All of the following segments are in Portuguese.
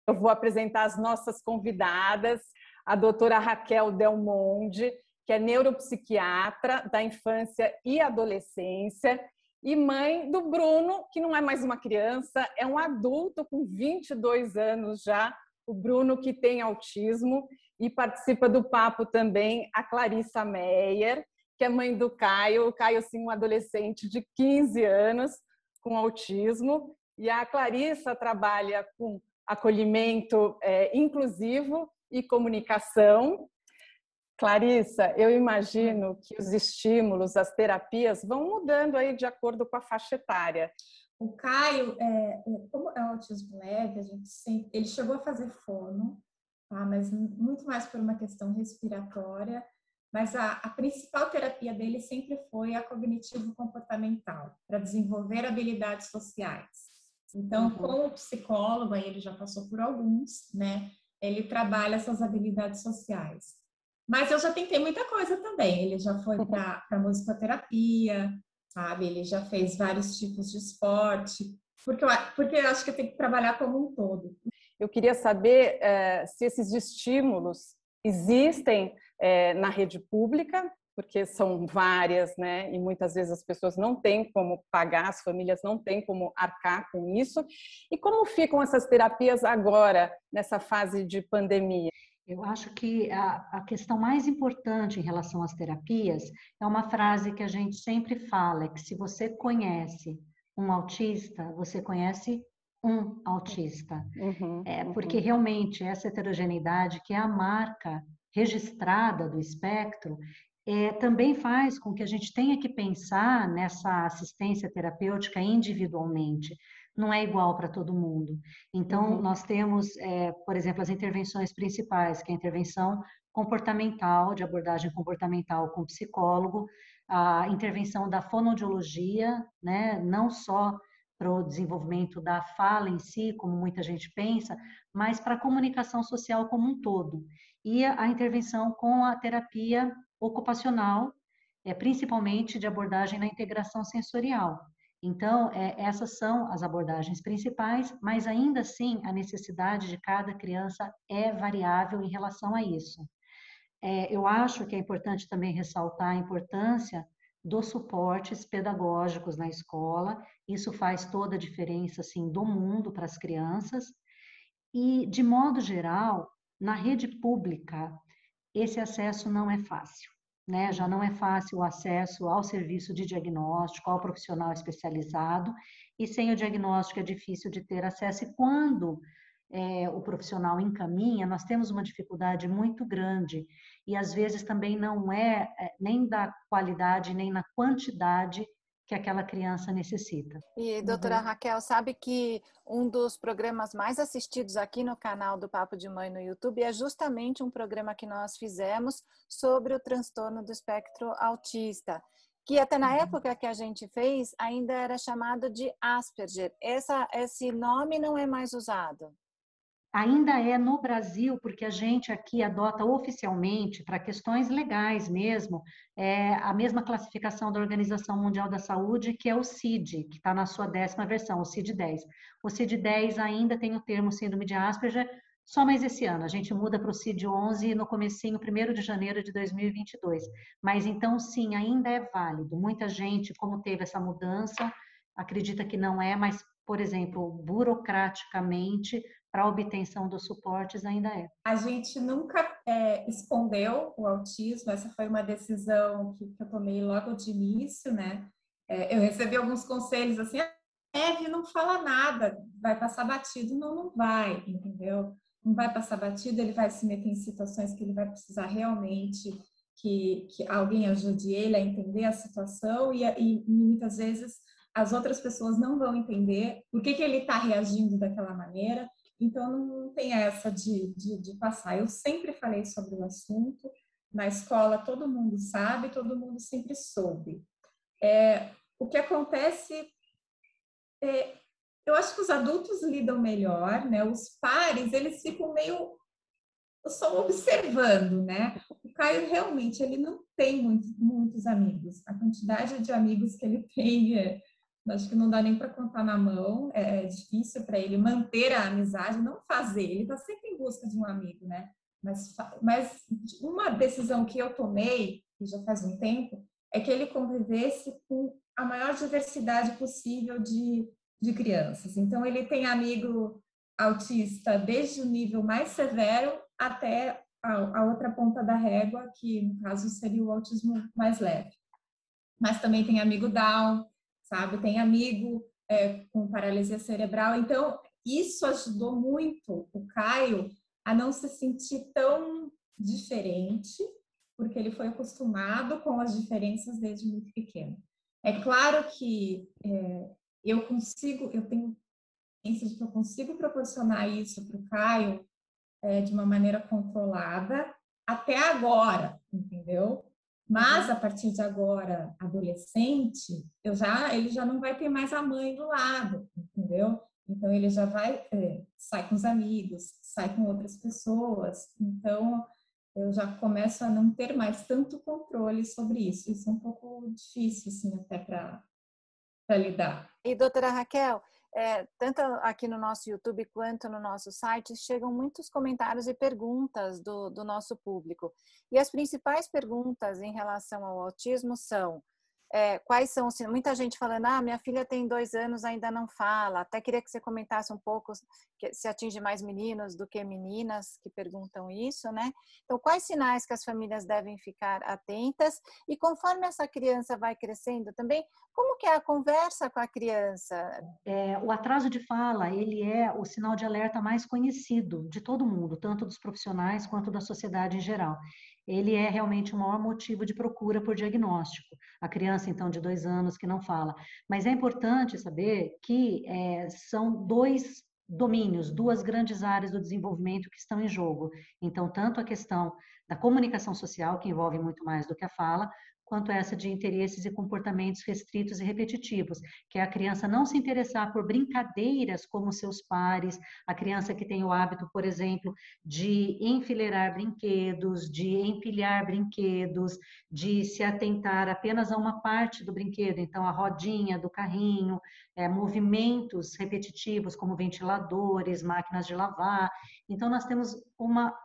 Eu vou apresentar as nossas convidadas, a doutora Raquel Del Monde, que é neuropsiquiatra da infância e adolescência, e mãe do Bruno, que não é mais uma criança, é um adulto com 22 anos já, o Bruno que tem autismo, e participa do papo também a Clarissa Meyer, que é mãe do Caio. O Caio, sim, um adolescente de 15 anos com autismo, e a Clarissa trabalha com acolhimento inclusivo e comunicação. Clarissa, eu imagino que os estímulos, as terapias vão mudando aí de acordo com a faixa etária. O Caio, como é um autismo leve, ele chegou a fazer fono, tá? Mas muito mais por uma questão respiratória. Mas a principal terapia dele sempre foi a cognitivo-comportamental, para desenvolver habilidades sociais. Então, com o psicólogo, aí ele já passou por alguns, né? Ele trabalha essas habilidades sociais. Mas eu já tentei muita coisa também. Ele já foi para musicoterapia, sabe? Ele já fez vários tipos de esporte, porque eu acho que tem que trabalhar como um todo. Eu queria saber se esses estímulos existem na rede pública, porque são várias, né? E muitas vezes as pessoas não têm como pagar, as famílias não têm como arcar com isso. E como ficam essas terapias agora, nessa fase de pandemia? Eu acho que a questão mais importante em relação às terapias é uma frase que a gente sempre fala, é que se você conhece um autista, você conhece um autista. Porque realmente essa heterogeneidade, que é a marca registrada do espectro, também faz com que a gente tenha que pensar nessa assistência terapêutica individualmente. Não é igual para todo mundo. Então, nós temos, por exemplo, as intervenções principais, que é a intervenção comportamental, de abordagem comportamental com psicólogo, a intervenção da fonoaudiologia, né, não só para o desenvolvimento da fala em si, como muita gente pensa, mas para a comunicação social como um todo. E a intervenção com a terapia ocupacional, principalmente de abordagem na integração sensorial. Então, essas são as abordagens principais, mas ainda assim a necessidade de cada criança é variável em relação a isso. Eu acho que é importante também ressaltar a importância dos suportes pedagógicos na escola. Isso faz toda a diferença, assim, do mundo para as crianças. E, de modo geral, na rede pública, esse acesso não é fácil, né? Já não é fácil o acesso ao serviço de diagnóstico, ao profissional especializado, e sem o diagnóstico é difícil de ter acesso. E quando o profissional encaminha, nós temos uma dificuldade muito grande, e às vezes também não nem da qualidade, nem na quantidade que aquela criança necessita. E, doutora Raquel, sabe que um dos programas mais assistidos aqui no canal do Papo de Mãe no YouTube é justamente um programa que nós fizemos sobre o transtorno do espectro autista, que até na época que a gente fez ainda era chamado de Asperger. Esse nome não é mais usado. Ainda é no Brasil, porque a gente aqui adota oficialmente, para questões legais mesmo, a mesma classificação da Organização Mundial da Saúde, que é o CID, que está na sua 10ª versão, o CID-10. O CID-10 ainda tem o termo síndrome de Asperger, só mais esse ano. A gente muda para o CID-11 no comecinho, 1º de janeiro de 2022. Mas então, sim, ainda é válido. Muita gente, como teve essa mudança, acredita que não é, mas, por exemplo, burocraticamente, para a obtenção dos suportes ainda é. A gente nunca escondeu o autismo, essa foi uma decisão que eu tomei logo de início, né? Eu recebi alguns conselhos assim, Eve, não fala nada, vai passar batido. Não vai, entendeu? Não vai passar batido, ele vai se meter em situações que ele vai precisar realmente que alguém ajude ele a entender a situação e muitas vezes as outras pessoas não vão entender por que ele está reagindo daquela maneira. Então, não tem essa de passar. Eu sempre falei sobre o assunto. Na escola, todo mundo sabe, todo mundo sempre soube. O que acontece, eu acho que os adultos lidam melhor, né? Os pares, eles ficam meio só observando, né? O Caio, realmente, ele não tem muitos amigos. A quantidade de amigos que ele tem acho que não dá nem para contar na mão, é difícil para ele manter a amizade, não fazer, ele está sempre em busca de um amigo, né? Mas uma decisão que eu tomei, que já faz um tempo, é que ele convivesse com a maior diversidade possível de crianças. Então, ele tem amigo autista desde o nível mais severo até a outra ponta da régua, que no caso seria o autismo mais leve. Mas também tem amigo Down, sabe? Tem amigo com paralisia cerebral. Então, isso ajudou muito o Caio a não se sentir tão diferente, porque ele foi acostumado com as diferenças desde muito pequeno. É claro que eu tenho ciência de que eu consigo proporcionar isso para o Caio de uma maneira controlada até agora, entendeu? Mas a partir de agora, adolescente, ele já não vai ter mais a mãe do lado, entendeu? Então ele já vai sai com os amigos, sai com outras pessoas. Então eu já começo a não ter mais tanto controle sobre isso. Isso é um pouco difícil, assim, até para lidar. E doutora Raquel, tanto aqui no nosso YouTube quanto no nosso site, chegam muitos comentários e perguntas do nosso público. E as principais perguntas em relação ao autismo são: quais são, muita gente falando, minha filha tem 2 anos, ainda não fala. Até queria que você comentasse um pouco se atinge mais meninos do que meninas que perguntam isso, né? Então, quais sinais que as famílias devem ficar atentas? E conforme essa criança vai crescendo também, como que é a conversa com a criança? O atraso de fala, ele é o sinal de alerta mais conhecido de todo mundo, tanto dos profissionais quanto da sociedade em geral. Ele é realmente o maior motivo de procura por diagnóstico. A criança, então, de 2 anos que não fala. Mas é importante saber que são 2 domínios, 2 grandes áreas do desenvolvimento que estão em jogo. Então, tanto a questão da comunicação social, que envolve muito mais do que a fala, quanto essa de interesses e comportamentos restritos e repetitivos, que é a criança não se interessar por brincadeiras como seus pares, a criança que tem o hábito, por exemplo, de enfileirar brinquedos, de empilhar brinquedos, de se atentar apenas a uma parte do brinquedo, então a rodinha do carrinho, movimentos repetitivos como ventiladores, máquinas de lavar. Então nós temos uma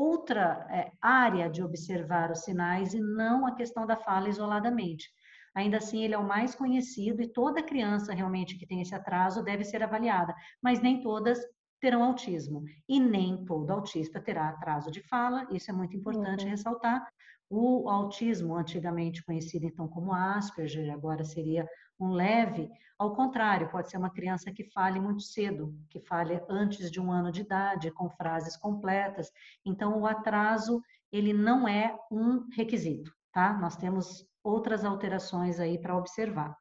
outra área de observar os sinais e não a questão da fala isoladamente. Ainda assim, ele é o mais conhecido e toda criança realmente que tem esse atraso deve ser avaliada, mas nem todas terão autismo e nem todo autista terá atraso de fala, isso é muito importante ressaltar. O autismo, antigamente conhecido então como Asperger, agora seria um leve, ao contrário, pode ser uma criança que fale muito cedo, que fale antes de 1 ano de idade, com frases completas. Então, o atraso, ele não é um requisito, tá? Nós temos outras alterações aí para observar.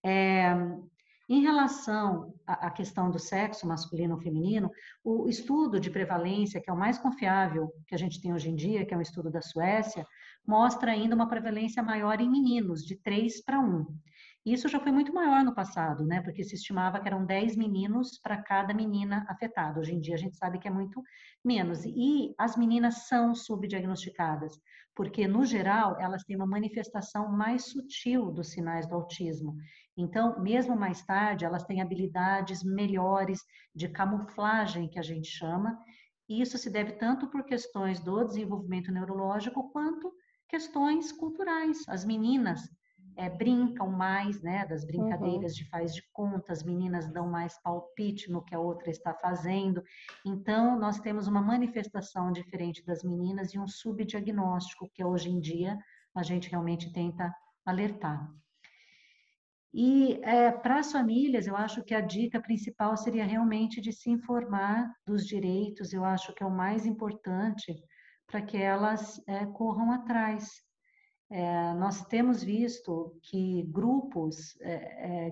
Em relação à questão do sexo masculino ou feminino, o estudo de prevalência, que é o mais confiável que a gente tem hoje em dia, que é um estudo da Suécia, mostra ainda uma prevalência maior em meninos, de 3 para 1. Isso já foi muito maior no passado, né? Porque se estimava que eram 10 meninos para cada menina afetada. Hoje em dia a gente sabe que é muito menos. E as meninas são subdiagnosticadas, porque no geral elas têm uma manifestação mais sutil dos sinais do autismo. Então, mesmo mais tarde, elas têm habilidades melhores de camuflagem, que a gente chama, e isso se deve tanto por questões do desenvolvimento neurológico quanto questões culturais. As meninas brincam mais, né, das brincadeiras de faz de conta, as meninas dão mais palpite no que a outra está fazendo. Então, nós temos uma manifestação diferente das meninas e um subdiagnóstico que hoje em dia a gente realmente tenta alertar. E para as famílias, eu acho que a dica principal seria realmente de se informar dos direitos, eu acho que é o mais importante para que elas corram atrás. Nós temos visto que grupos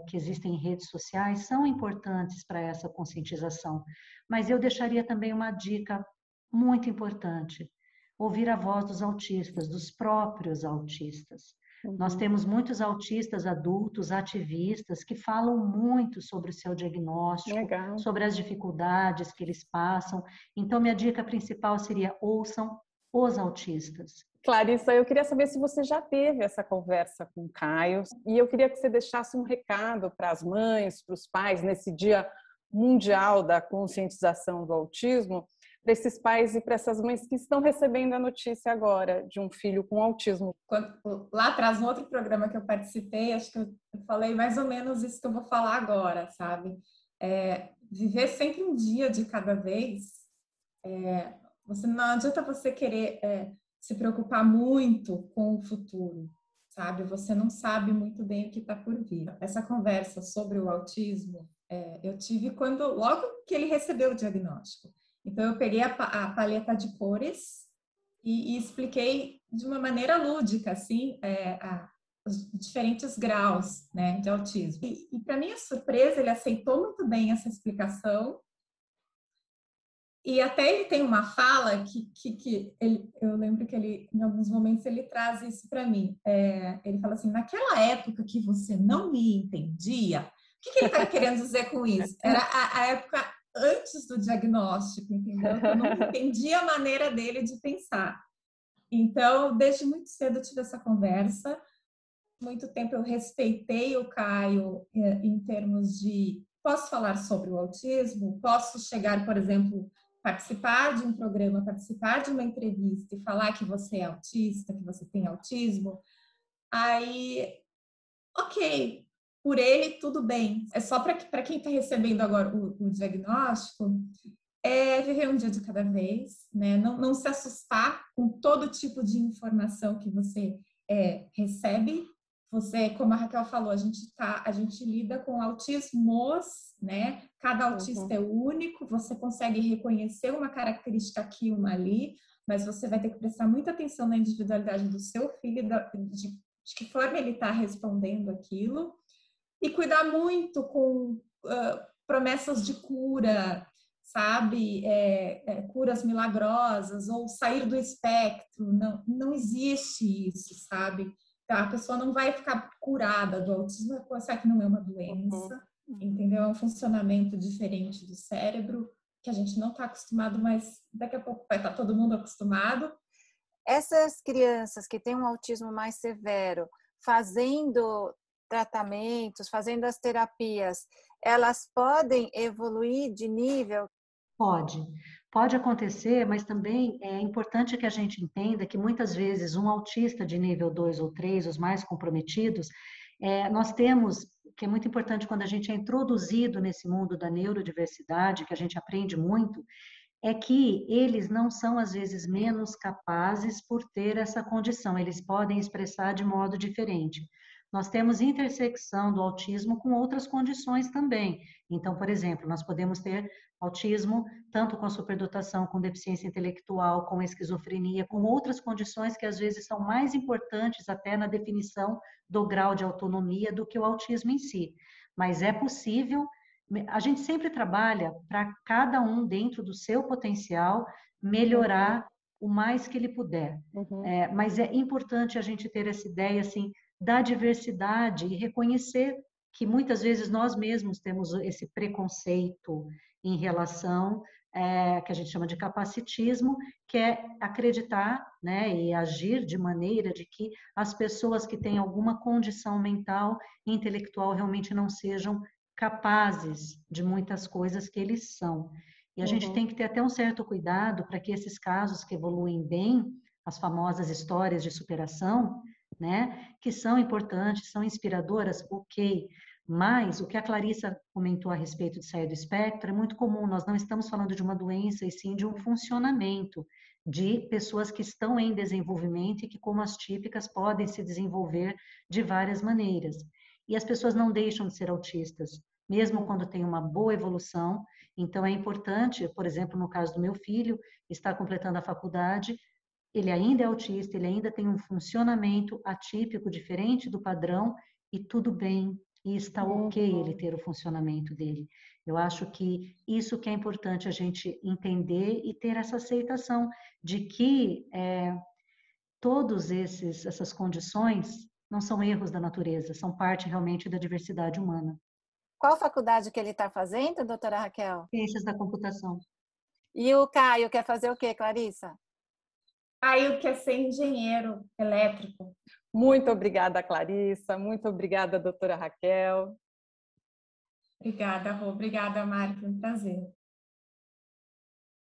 que existem em redes sociais são importantes para essa conscientização, mas eu deixaria também uma dica muito importante: ouvir a voz dos autistas, dos próprios autistas. Nós temos muitos autistas adultos, ativistas, que falam muito sobre o seu diagnóstico, sobre as dificuldades que eles passam. Então, minha dica principal seria: ouçam os autistas, Clarissa, eu queria saber se você já teve essa conversa com o Caio, e eu queria que você deixasse um recado para as mães, para os pais, nesse Dia Mundial da Conscientização do Autismo, para esses pais e para essas mães que estão recebendo a notícia agora de um filho com autismo. Lá atrás, no outro programa que eu participei, acho que eu falei mais ou menos isso que eu vou falar agora, sabe? Viver sempre um dia de cada vez. Não adianta você querer se preocupar muito com o futuro, sabe? Você não sabe muito bem o que está por vir. Essa conversa sobre o autismo eu tive logo que ele recebeu o diagnóstico. Então, eu peguei a paleta de cores e expliquei de uma maneira lúdica, assim, os diferentes graus, né, de autismo. E para minha surpresa, ele aceitou muito bem essa explicação. E até ele tem uma fala eu lembro que ele, em alguns momentos, ele traz isso para mim. Ele fala assim, naquela época que você não me entendia, o que ele está querendo dizer com isso? Era a época antes do diagnóstico, entendeu? Eu não entendia a maneira dele de pensar. Então, desde muito cedo eu tive essa conversa. Muito tempo eu respeitei o Caio em termos de posso falar sobre o autismo, posso chegar, por exemplo, participar de um programa, participar de uma entrevista e falar que você é autista, que você tem autismo. Aí, ok, por ele tudo bem. É só para quem está recebendo agora o diagnóstico, viver um dia de cada vez, né? Não se assustar com todo tipo de informação que você recebe. Você, como a Raquel falou, a gente lida com autismos, né? Cada autista é único, você consegue reconhecer uma característica aqui, uma ali, mas você vai ter que prestar muita atenção na individualidade do seu filho, de que forma ele está respondendo aquilo, e cuidar muito com promessas de cura, sabe, curas milagrosas ou sair do espectro, não existe isso, sabe? A pessoa não vai ficar curada do autismo, sabe que não é uma doença, entendeu? É um funcionamento diferente do cérebro que a gente não está acostumado, mas daqui a pouco vai estar todo mundo acostumado. Essas crianças que têm um autismo mais severo, fazendo tratamentos, fazendo as terapias, elas podem evoluir de nível? Pode acontecer, mas também é importante que a gente entenda que muitas vezes um autista de nível 2 ou 3, os mais comprometidos, nós temos, que é muito importante quando a gente é introduzido nesse mundo da neurodiversidade, que a gente aprende muito, é que eles não são, às vezes, menos capazes por ter essa condição, eles podem expressar de modo diferente. Nós temos intersecção do autismo com outras condições também. Então, por exemplo, nós podemos ter autismo tanto com a superdotação, com deficiência intelectual, com esquizofrenia, com outras condições que às vezes são mais importantes até na definição do grau de autonomia do que o autismo em si. Mas é possível, a gente sempre trabalha para cada um dentro do seu potencial melhorar o mais que ele puder. Mas é importante a gente ter essa ideia assim da diversidade e reconhecer que muitas vezes nós mesmos temos esse preconceito em relação, que a gente chama de capacitismo, que é acreditar, né, e agir de maneira de que as pessoas que têm alguma condição mental e intelectual realmente não sejam capazes de muitas coisas que eles são. E a gente tem que ter até um certo cuidado para que esses casos que evoluem bem, as famosas histórias de superação, né, que são importantes, são inspiradoras, ok, mas o que a Clarissa comentou a respeito de sair do espectro é muito comum, nós não estamos falando de uma doença, e sim de um funcionamento de pessoas que estão em desenvolvimento e que, como as típicas, podem se desenvolver de várias maneiras. E as pessoas não deixam de ser autistas, mesmo quando tem uma boa evolução. Então, é importante, por exemplo, no caso do meu filho, está completando a faculdade, ele ainda é autista, ele ainda tem um funcionamento atípico, diferente do padrão, e tudo bem, e está ok ele ter o funcionamento dele. Eu acho que isso que é importante a gente entender e ter essa aceitação de que todas essas condições não são erros da natureza, são parte realmente da diversidade humana. Qual faculdade que ele está fazendo, doutora Raquel? Ciências da computação. E o Caio quer fazer o quê, Clarissa? Caio quer ser engenheiro elétrico. Muito obrigada, Clarissa. Muito obrigada, doutora Raquel. Obrigada, Rô. Obrigada, Mari. Foi um prazer.